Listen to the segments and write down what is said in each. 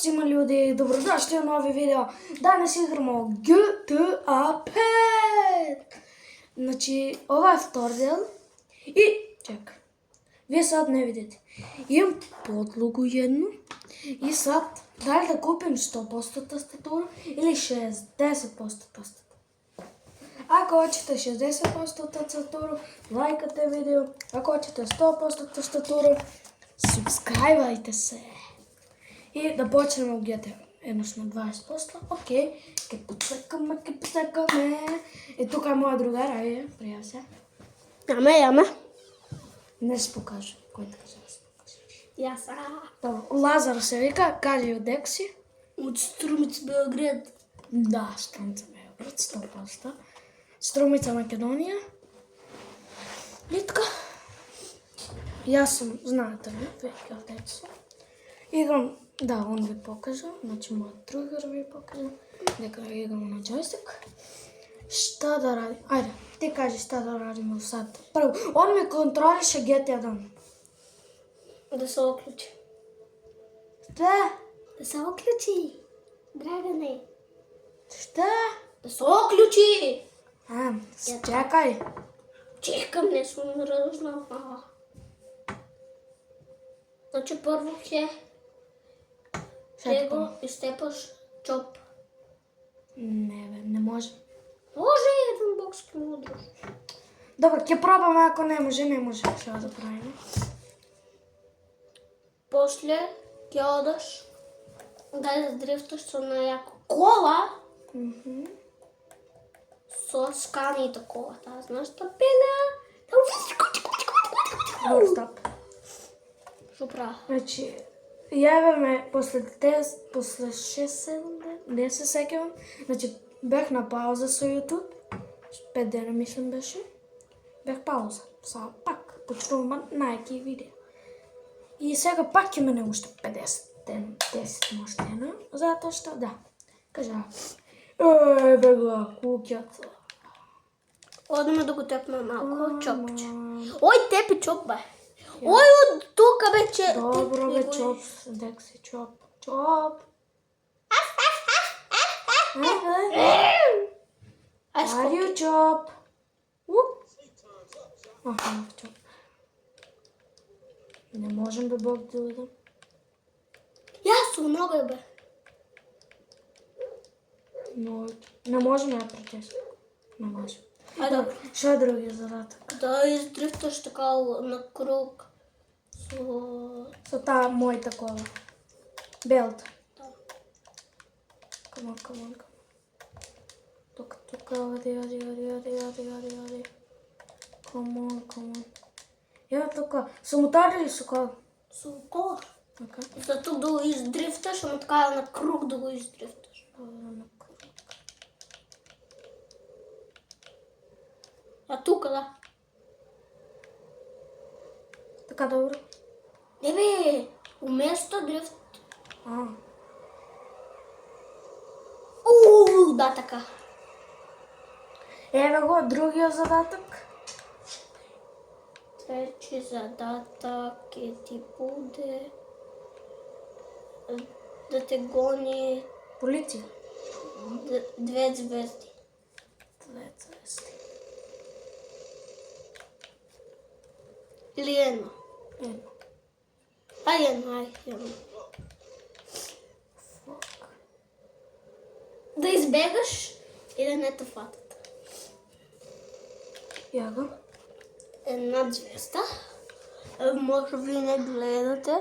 Свима ljudi, dobrodošli u novi video. Danas igramo GTA 5. Znači, ova je втор дел. И, чекай, вие sad не видите. Имам подлогу jednu. И sad, дали да купим 100% тастатура или 60% тастатура. Ако hoćete 60% тастатуру, лайкате видео. Ако hoćete 100% тастатуру, subscribe-ajte se. И да почнемо GTA. Еднош на 20%. Окей. Ке поцекаме. И тук е моя другар. Айде, прияв се. Яме. Не се покажа. Кой така се покажа? Јас. Добро. Лазар се вика. Кажи одек си. Од Струмица, Белград. Да, Струмица, Белград. 100%. Струмица, Македонија. И така. Јас сум, знаете ли, веќе одек си. Играм, да, он ви покажа, значи мојот другар ви покажа, дека играм на джойстик. Шта да ради? Ајде, ти кажи шта да радиме сад. Прво, он ми контролише GTA 1. Да се оклучи. Шта? Да се оклучи. Драгане. Шта? Да се оклучи. Чекај. Чекам, не сум разузнала. Значи прво ќе го изтепаш чоп. Не бе, не може. Може еден бокс ке му друг. Добро, ќе пробаме, ако не може, не може. Што да правиме? После ќе одаш да дрифташ со најако кола. Со сканите кола, таа знаеш та пена. Добро, стоп. Што прави? Значи, јаве ме после 6-7 дена, не се сеќавам. Значи, бех на пауза со YouTube. 5 дена мислам беше. Бех пауза. Сега пак почнувам најки видео. И сега пак ќе мене уште 50 дена, 10 може дена, затоа што да. Кажа, бе го куќата. Одиме да го тепнем малку чопче. Ој, тепи чоп, бе. Ој, од тука бе, че... Добро бе, чоп, дек си чоп. Чоп. Are you chop? Аха, чоп. Не можем бе Бог да идем. Јас сум много бе. Но не можем да притискам. Не можем. Ајде. Што е другиот задаток? Да издрифташ така на круг. Со таа мојата кола. Белта. Да. Come on. Тука, оди. Come on. Ја тука, со мотор или со кола? Со кола. Така. Зато да го издрифташ, ама така на круг да го издрифташ. А тука, да. Така добро. Не бе, уместо дрифт. Да, така. Еве го, другиот задаток. Треći zadatak ќе ти буде да те гони Полиција. 2 звезди. 2 звезди. Или едно. Едно. Едно. Да избегаш и да не те фатат. Ја го. Една звезда. Може би не гледате.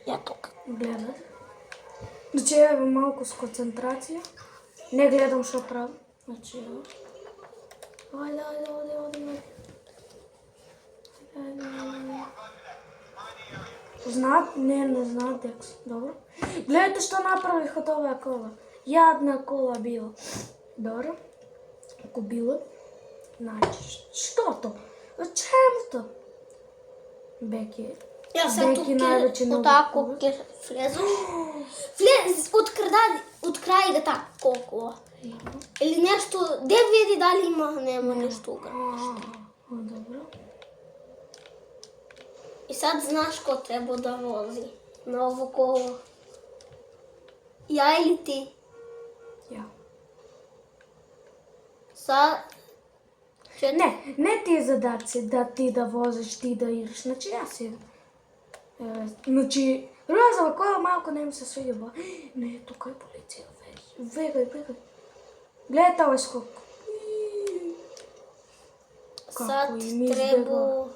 Ја тука. Гледат. Значи, еве малку с концентрација. Не гледам што правам. Значи, еве. Оди. Знаат? Не знаат дека. Добро. Гледате што направих од оваа кола. Јадна кола била. Добро. Ако била, значи, што то? Чему то? Беки. Јас сам тук највеќе од тако ќе влезам. Од крај да така колку. Или нешто, де види дали има, нема нешто ограничено. Добро. И сад знаеш кој треба да вози на ово коло. Я или ти? Ја. Не тие задаци да ти да возиш, ти да играш. Значи јас идам. Значи, розова кола малку не ми се свиѓа, ба. Не, тука е полиција. Вегај. Гледајте овој скок. Сад им треба...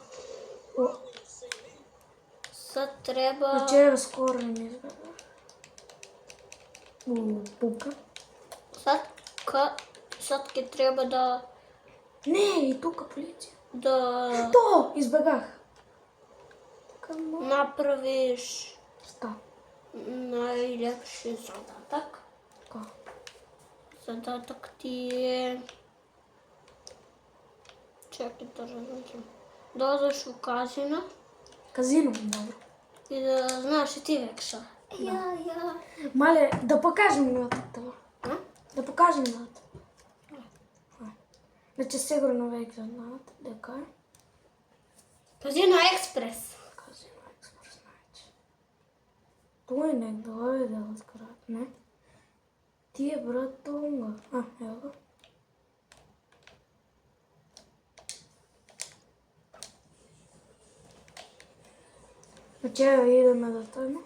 О, Сад треба... значи, еве скоро им избега. Пука. Сад ке треба да... Не, и тука полиција. Да То, избегах. Камо. направиш Ста. најлепши задатак. Ка? Задатак ти е... Чекай да размислам. Да одеш у казино Казино, добро. и да знаеш и ти векса. Ја. Мале, да покажем играта това. А? Да покажем играта. Значи сигурно веќе знаат дека е Казино Експрес. Казино Експрес, значи. Тој не дојде од град, не? Ти е брат Тонга. Ево го. Значи, ево идеме до тој.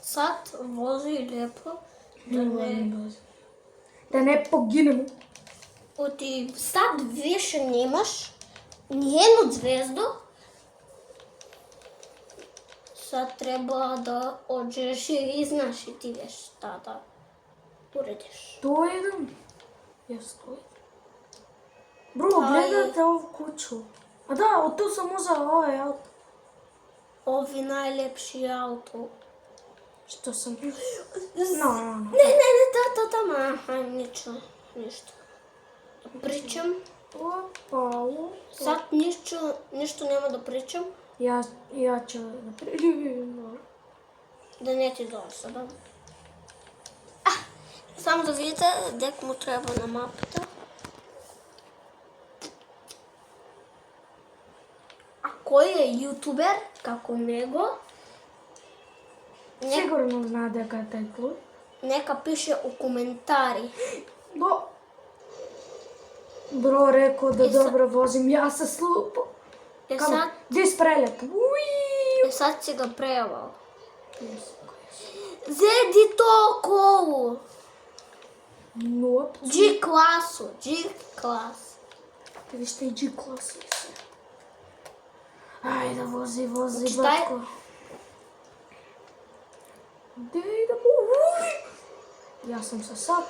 Сад вози лепо. Да не погинемо. Оти сад више немаш ниjednu звезду. Sad treba da ođeš i znaš i ti već šta da urediš. Тој идем. Јас тој. Бро, Ај. гледате ову кучу. А да, од ту сам узел овој ауто. Ovi najlepši auto. Што сам... No. Ne, to tamo. Aha, ništa. Pričam. Опа. Sad ništa nema da pričam. Ја ќе да преживим. Да не ти дојде sada. Само да видите дека му треба на мапата. А кој е јутубер како него? Сигурно знае дека е тај клуб. Нека пише у коментари. Бро рекол да И са- добро возим, јас се слупо. Е sad, Дис прелет. sad си ga prejavao. Zedi to kolu. Ноп. G klasu, G klas. Ти виж тај G клас. Ајде, вози, Значи, батко. Деј да Јас сам се сад.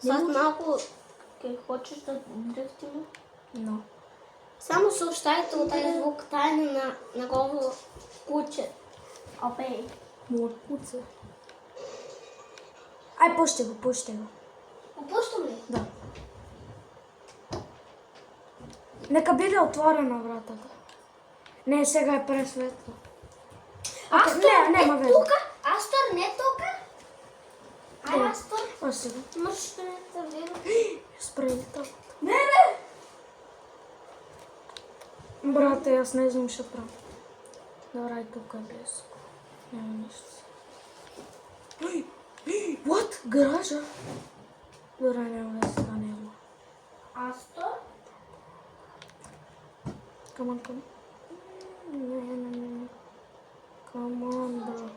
Sad малку ке хочеш да дрифтиме. Но. Само съобщайте от тази звук тайна на голо куче. Опей. Мор куце. Ај, пушти го. Опущам ли? Да. Нека биде отворена вратата. Не, сега е пресветло. Астор, нема не везе. тука. Астор, не тука. Ай, Астор. О, сега. Мърш да не те видя. Спрелета. Не. Брате, јас не знам што правам. Добра, и тука е блеско. Нема ништо. What? Гаража? Добра, нема везе, да нема. Астор. Come on. Не. Come on, bro.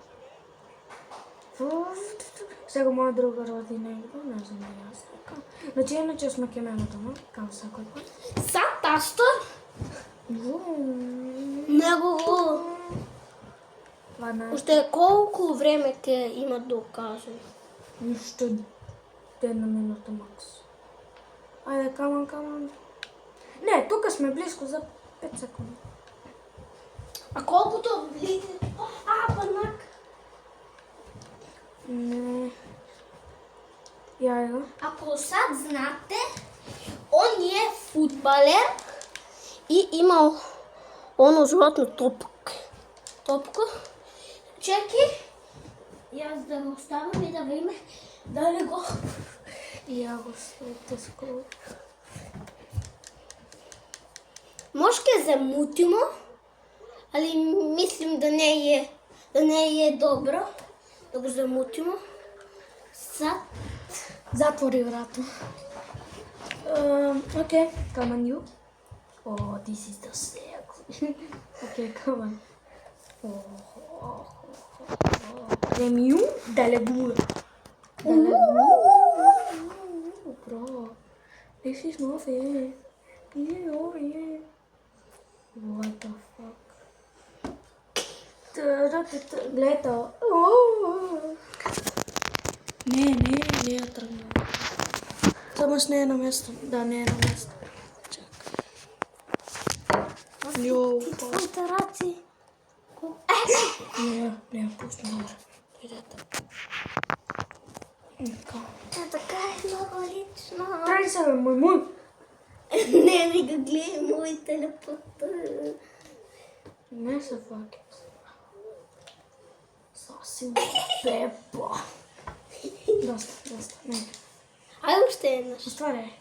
Сега моја друга роди негде, не знам да јас така. Значи, иначе сме ке мене дома, као секој пат. Сад Астор. Негово. Още колко време ке има да окаже? Уште 1 минута макс. Ајде, камон. Не, тука сме близко за 5 секунди. А колкото близо... панак. Не. Јајде. Ако sad znate, on je fudbaler i imao onu zlatnu topku. Čekaj, jaz da ga ostavim i da vidimo da li go... Ја го свете скоро. Може ке замутимо, ali mislim da ne je не е добро да го замутимо. Сад. Затвори врата. Okay, come on you. Oh, this is the sex. Okay, come on. Premium Dalegu. Bro, this is not fair. This is not fair. What the fuck? Гледа. Не я тръгна. Само не е на место. Да, не е на место. Йоу. Ти твоите раци. Не, пусто може. Идете. Така е много лично. Трай се, бе, мой. Не ми го гледай мой телепот. Не се факи. Сасим беба. Доста. Не. Айде още еднъж. Отваряй.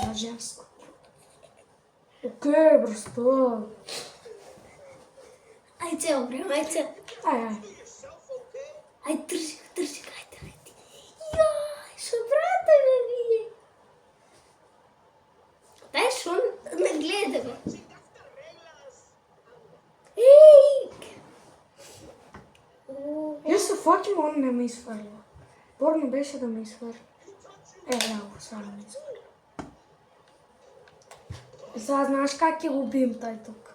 На женско. Окей, бръсто. Айде цяло време, айде цяло. Ай. Айде тържи, айде. Яй, шо брата бе вие? Дай шо не гледа бе. Ей! Јас се факим, он не ме изфрлила. Порно беше да ме изфрли. Ево, само ме изфрли. Сега знаеш как ќе го убием тај тук.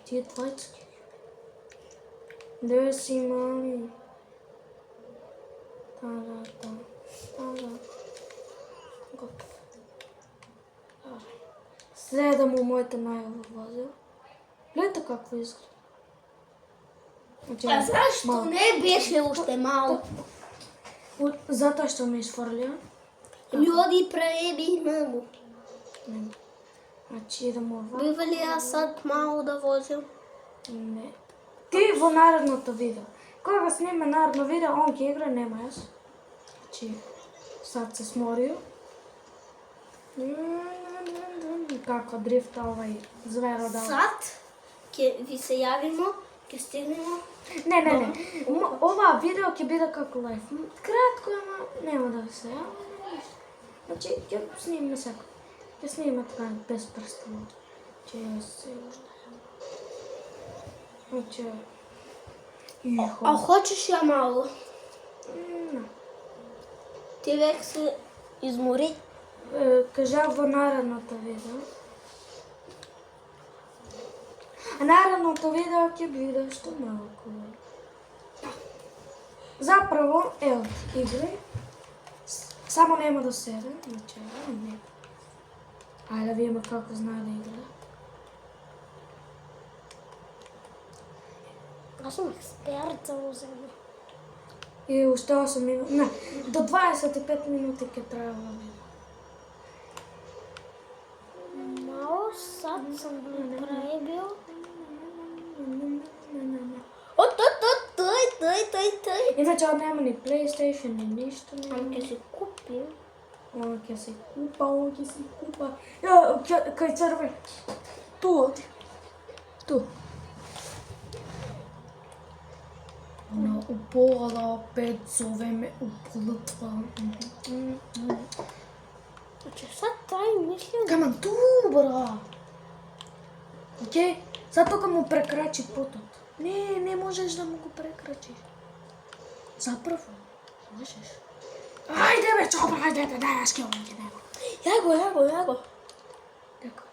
Тие твојцки. Де си, мами? Та. Готов. Следам у мојата најава возила. Гледате какво изгледа. А зашто не беше още малко? Затоа што ме изфрлија. Ми оди прееби много. Значи идем ова. Бива ли аз сад malo да возим? Не. Ти во наредното видео. Кога сниме наредно видео, он ќе игра, нема јас. Значи, сад се сморил. Како дрифта овај зверо да. Сад, ќе ви се јавимо, ќе стигнемо. Не. Ова видео ќе биде како лайф. Кратко, ама нема да се јавим. Значи, ќе снимаме секој. Ќе снимаме така без прстено. Че се уште. Значи... А хочеш ја мало? Не. Ти век се измори. Кажа во наредното видео. А наредното видео ќе биде што малку. Заправо, ево, игри. Само нема до 7, значи, не. Ајде да видиме како знае да игра. Аз съм експерт за возење. И уште 8 минути, не, до 25 минути ќе трае ова видео. Мало сад съм преебил. Той. Иначе он нема ни PlayStation, ни ништо. Ама ќе си купим. Он ќе се купа. Кај црве. Ту. Она упола опет зове ме уполутва. Значи сад тај мислим. Каман ту, бра. Окей? Сад тука му прекрачи потот. Не можеш да му го прекрачиш. Заправо. Можеш. Ајде бе, чопра, ајде, дај, аз ќе оваќе него. Ја го. Така.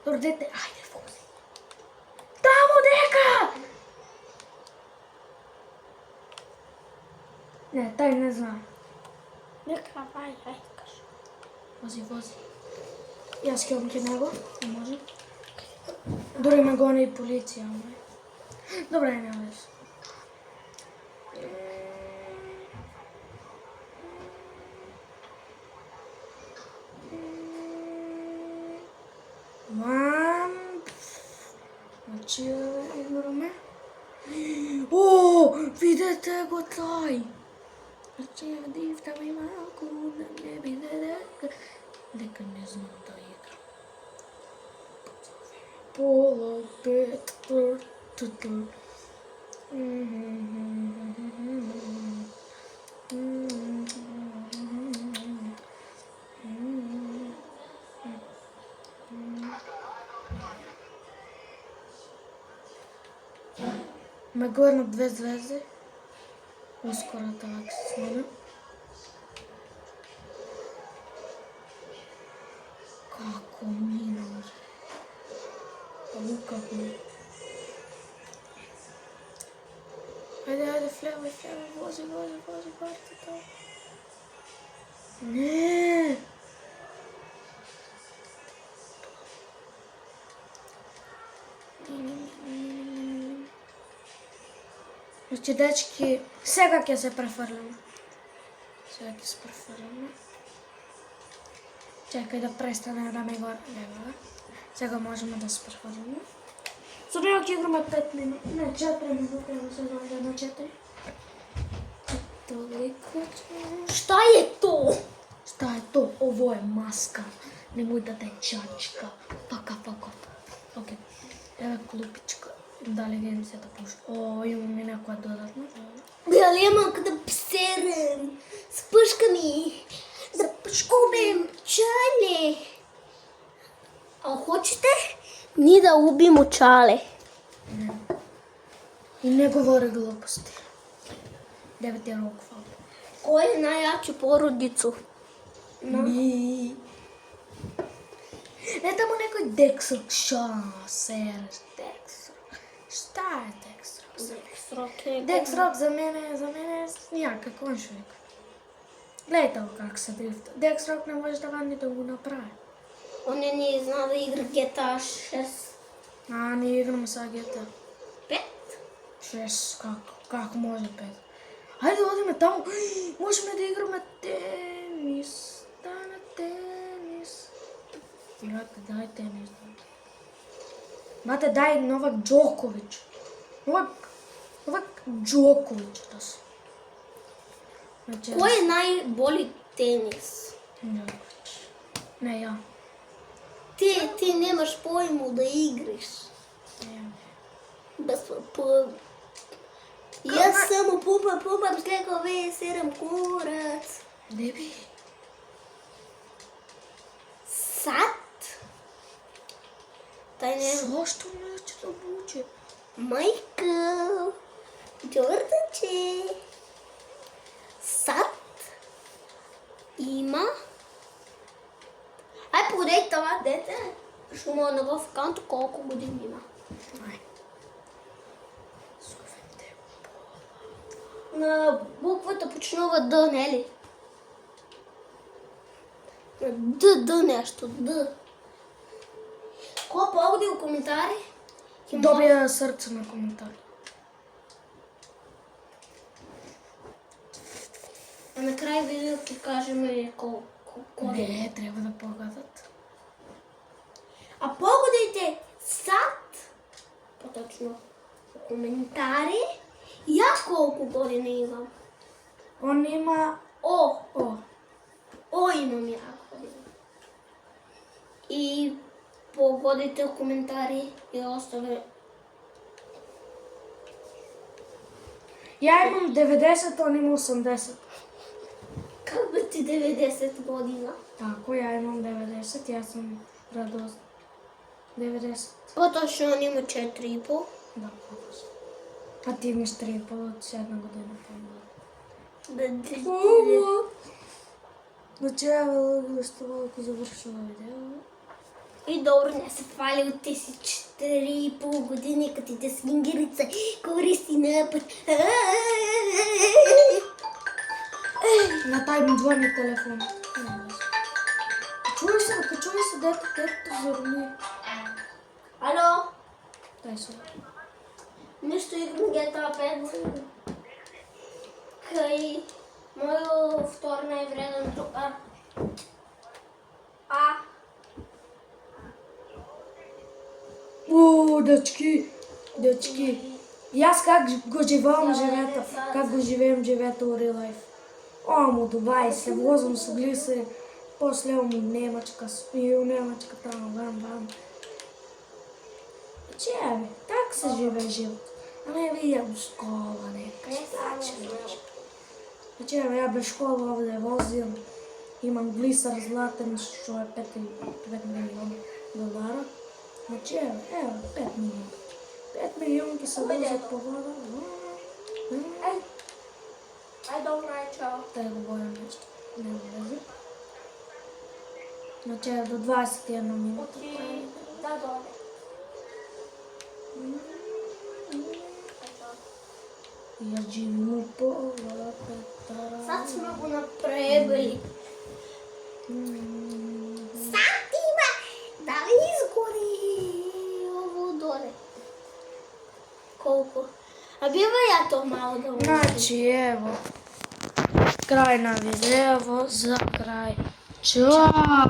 Дордете, ајде, вози. Таму дека! Не, тај не знае. Нека, ајде, кажи. Вози. Јас ќе оваќе него, не може. Дори ме гони и полиција, ама. Добре, не вез. Значи, играме. О, видете го тај. Значи, дифта ми малку, не биде дека не знам да играм. Пола 5. Туту. Ме горна 2 звезди. Ускоро това ќе се снима. Како мина. Како мина. Ајде, флевај, вози, бартата. Не! Значи, дечки, сега ќе се префрлиме. Чекај да престане да ме гора. Сега можеме да се префрлиме. За него ќе играме 5 минути, не 4 минути, да се дојде на 4. Толико. Šta je to? Šta je to? Ovo je maska. Nemoj da te čačka. Paka. Окей. Ева клупичка. Дали видим се да пуша. О, имам и некоја додатна. Ali ja mogu da pserem s puškami, da poškubim čale. A hoćete ni da ubimo čale? И не говори глупости. Девет е рок, фал. Ko je najjaču porodicu? Ми. Не тамо некој Дексрок. Дексрок. Шта е Дексрок? Дексрок за мене е някак коншвик. Гледај како се дрифта. Дексрок не може да вани да го направи. On je nije znao da igra GTA 6. А, ние играме сега GTA. 5? 6, како може 5? Ајде одиме таму. Можеме да играме тенис. Да, на тенис. Брате, дај тенис. Бате, дај Новак Джокович. Новак Джокович да се. Ko je najbolji tenis? Джокович. Не, ја. Ti nemaš pojmu da igriš. Bez Ja samo pumpam slegove, seram kurac. Деби. Sad? Taj ne... Зошто неќе да обучи? Майкъл, Джорданче, Sad има... Ай, погледай това дете. Ще му на в канто колко години има. Ај. Зовем те. На буквата почнува Д, не ли? На Д нещо, Д. Ко погоди у коментари? Добија срце на коментар. А на край видео ќе кажеме колко. Не, треба да погадат. А погодите Sad, по-точно у коментари, и аз колко години имам. Он има О, О. имам я години. И погодите у коментари и оставе. Ја имам 90, он има 80. Как бе ти 90 година? Тако, ја имам 90, јас сум радост. 90. По-точно он има 4,5. Да, по-точно. А ти имаш 3,5 от една година по-малко. Начало гостувал, ако завършила видео. И добро, не се фали от ти си 4,5 години, като ти свингерица, користи напад. На тај ми звони телефон. Чуј се детето зорни. Ало? Дај се. Нещо играм GTA 5. Кај мојо втор највреден другар. О, дечки. Јас как го живеам живета, как го живеем живета у real life. Ом у Дубај се возам со глисе, после ом у Немачка, и у Немачка таму, вам. Че, бе, така tak se žive život. A ne vidim škola neka, šta će reći. Znači evo ja bez škole ovdje vozim, imam glisar zlatan što je 5 milijuna dolara. Znači evo 5 milijuna. 5 milijunki se voze po vodu. Aj dobro, aj čao. Treba bojam nešto, ne vezi. Znači evo do 21 minuta. Da dole. Ja živim u pola Petara. Sad smo go napravili. Sad ima da li izgori ovo dole. Koliko? A biva ja to malo da uvidim. Znači evo, kraj na video, za kraj. Ćao!